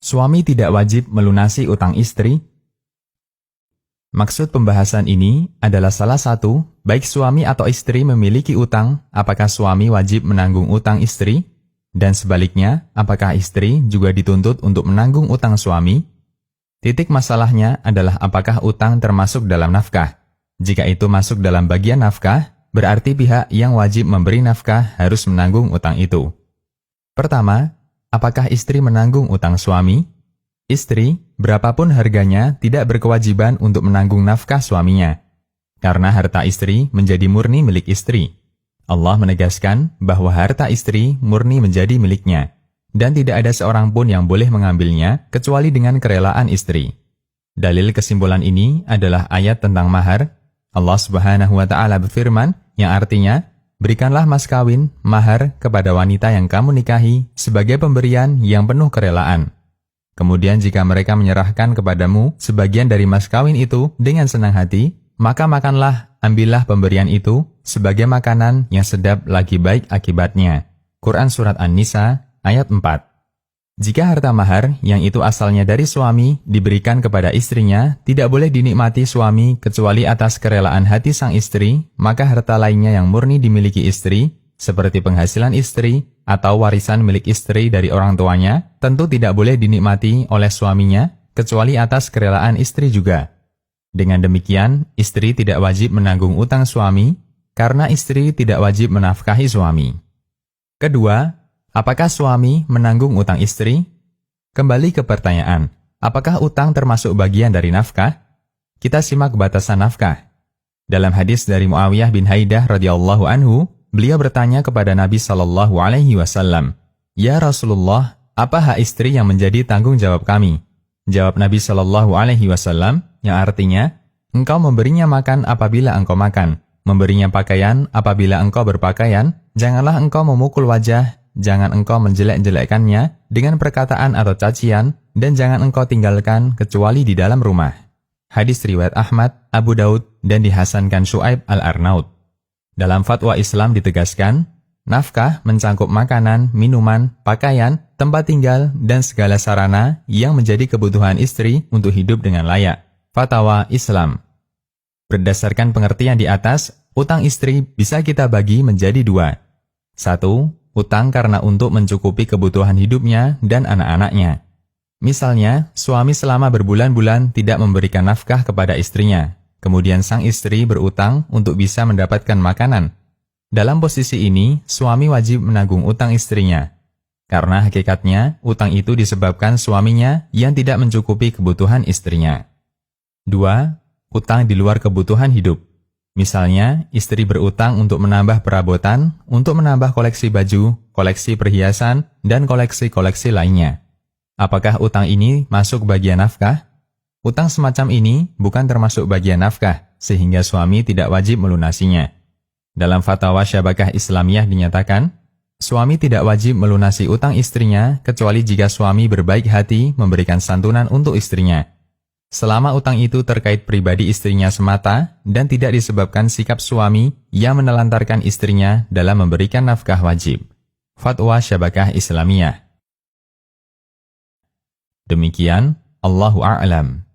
suami tidak wajib melunasi utang istri? Maksud pembahasan ini adalah salah satu, baik suami atau istri memiliki utang, apakah suami wajib menanggung utang istri? Dan sebaliknya, apakah istri juga dituntut untuk menanggung utang suami? Titik masalahnya adalah apakah utang termasuk dalam nafkah. Jika itu masuk dalam bagian nafkah, berarti pihak yang wajib memberi nafkah harus menanggung utang itu. Pertama, apakah istri menanggung utang suami? Istri, berapapun harganya, tidak berkewajiban untuk menanggung nafkah suaminya. Karena harta istri menjadi murni milik istri. Allah menegaskan bahwa harta istri murni menjadi miliknya. Dan tidak ada seorang pun yang boleh mengambilnya, kecuali dengan kerelaan istri. Dalil kesimpulan ini adalah ayat tentang mahar. Allah Subhanahu wa Ta'ala berfirman, yang artinya, berikanlah mas kawin, mahar, kepada wanita yang kamu nikahi sebagai pemberian yang penuh kerelaan. Kemudian jika mereka menyerahkan kepadamu sebagian dari mas kawin itu dengan senang hati, maka makanlah, ambillah pemberian itu sebagai makanan yang sedap lagi baik akibatnya. Quran Surat An-Nisa ayat 4. Jika harta mahar yang itu asalnya dari suami diberikan kepada istrinya, tidak boleh dinikmati suami kecuali atas kerelaan hati sang istri, maka harta lainnya yang murni dimiliki istri, seperti penghasilan istri atau warisan milik istri dari orang tuanya, tentu tidak boleh dinikmati oleh suaminya, kecuali atas kerelaan istri juga. Dengan demikian, istri tidak wajib menanggung utang suami, karena istri tidak wajib menafkahi suami. Kedua, apakah suami menanggung utang istri? Kembali ke pertanyaan, apakah utang termasuk bagian dari nafkah? Kita simak batasan nafkah. Dalam hadis dari Muawiyah bin Haidah radhiyallahu anhu, beliau bertanya kepada Nabi SAW, "Ya Rasulullah, apa hak istri yang menjadi tanggung jawab kami?" Jawab Nabi SAW, yang artinya, engkau memberinya makan apabila engkau makan, memberinya pakaian apabila engkau berpakaian, janganlah engkau memukul wajah, jangan engkau menjelek-jelekkannya dengan perkataan atau cacian, dan jangan engkau tinggalkan kecuali di dalam rumah. Hadis riwayat Ahmad, Abu Daud, dan dihasankan Syuaib al-Arnaud. Dalam fatwa Islam ditegaskan, nafkah mencangkup makanan, minuman, pakaian, tempat tinggal, dan segala sarana yang menjadi kebutuhan istri untuk hidup dengan layak. Fatwa Islam. Berdasarkan pengertian di atas, utang istri bisa kita bagi menjadi dua. 1. Utang karena untuk mencukupi kebutuhan hidupnya dan anak-anaknya. Misalnya, suami selama berbulan-bulan tidak memberikan nafkah kepada istrinya. Kemudian sang istri berutang untuk bisa mendapatkan makanan. Dalam posisi ini, suami wajib menanggung utang istrinya. Karena hakikatnya, utang itu disebabkan suaminya yang tidak mencukupi kebutuhan istrinya. 2. Utang di luar kebutuhan hidup. Misalnya, istri berutang untuk menambah perabotan, untuk menambah koleksi baju, koleksi perhiasan, dan koleksi-koleksi lainnya. Apakah utang ini masuk bagian nafkah? Utang semacam ini bukan termasuk bagian nafkah, sehingga suami tidak wajib melunasinya. Dalam fatwa Syabakah Islamiyah dinyatakan, suami tidak wajib melunasi utang istrinya kecuali jika suami berbaik hati memberikan santunan untuk istrinya. Selama utang itu terkait pribadi istrinya semata dan tidak disebabkan sikap suami yang menelantarkan istrinya dalam memberikan nafkah wajib. Fatwa Syabakah Islamiyah. Demikian, Allahu a'lam.